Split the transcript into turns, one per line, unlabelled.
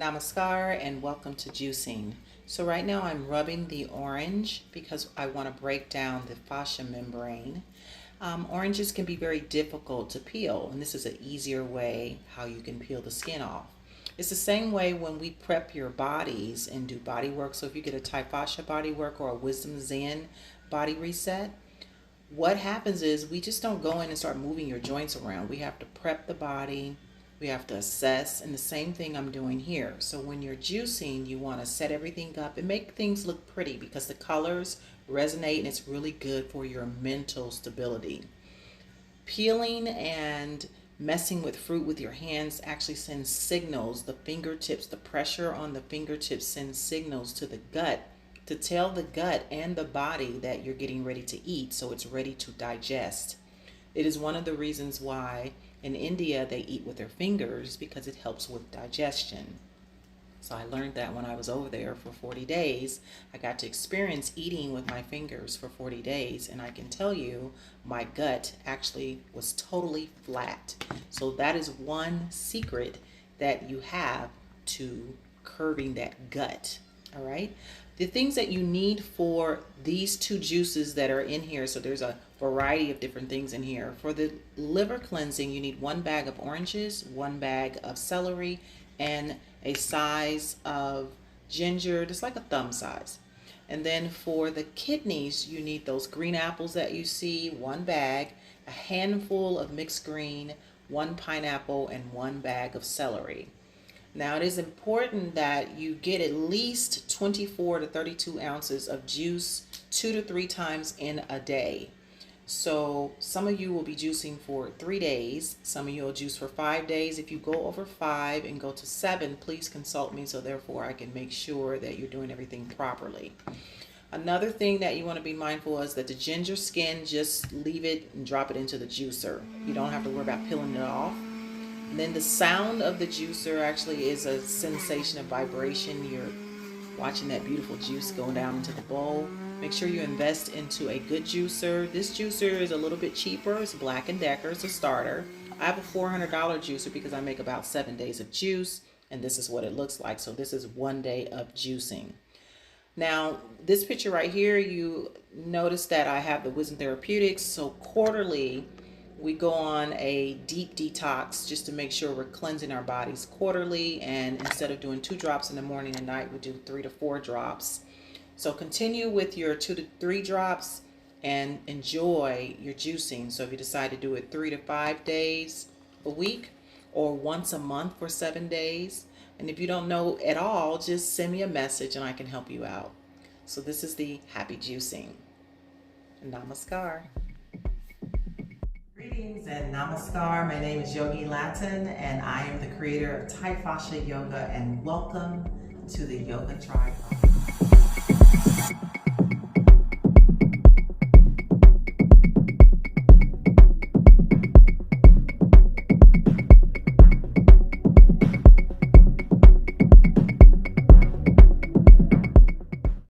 Namaskar and welcome to juicing. So right now I'm rubbing the orange because I want to break down the fascia membrane. Oranges can be very difficult to peel, and this is an easier way how you can peel the skin off. It's the same way when we prep your bodies and do body work. So if you get a Tai-FaSCia body work or a Wisdom Zen body reset, what happens is we just don't go in and start moving your joints around. We have to prep the body. We have to assess, and the same thing I'm doing here. So when you're juicing, you want to set everything up and make things look pretty because the colors resonate and it's really good for your mental stability. Peeling and messing with fruit with your hands actually sends signals. The fingertips, the pressure on the fingertips sends signals to the gut to tell the gut and the body that you're getting ready to eat, so it's ready to digest. It is one of the reasons why in India they eat with their fingers, because it helps with digestion. So I learned that when I was over there for 40 days. I got to experience eating with my fingers for 40 days, and I can tell you my gut actually was totally flat. So that is one secret that you have to curbing that gut. All right. The things that you need for these two juices that are in here, so there's a variety of different things in here. For the liver cleansing, you need 1 bag of oranges, 1 bag of celery, and a size of ginger, just like a thumb size. And then for the kidneys, you need those green apples that you see, 1 bag, a handful of mixed green, 1 pineapple, and 1 bag of celery. Now, it is important that you get at least 24 to 32 ounces of juice 2 to 3 times in a day. So some of you will be juicing for 3 days. Some of you will juice for 5 days. If you go over 5 and go to 7, please consult me so therefore I can make sure that you're doing everything properly. Another thing that you want to be mindful is that the ginger skin, just leave it and drop it into the juicer. You don't have to worry about peeling it off. And then the sound of the juicer actually is a sensation of vibration. You're watching that beautiful juice go down into the bowl. Make sure you invest into a good juicer. This juicer is a little bit cheaper. It's Black & Decker. It's a starter. I have a $400 juicer because I make about 7 days of juice, and this is what it looks like. So this is 1 day of juicing. Now, this picture right here, you notice that I have the Wisdom Therapeutics. So quarterly, we go on a deep detox just to make sure we're cleansing our bodies quarterly. And instead of doing 2 drops in the morning and night, we do 3 to 4 drops. So continue with your 2 to 3 drops and enjoy your juicing. So if you decide to do it 3 to 5 days a week or once a month for 7 days. And if you don't know at all, just send me a message and I can help you out. So this is the happy juicing. Namaskar. Greetings and namaskar. My name is Yogi Latin and I am the creator of Tai-FaSCia Yoga, and welcome to the Yoga Tribe.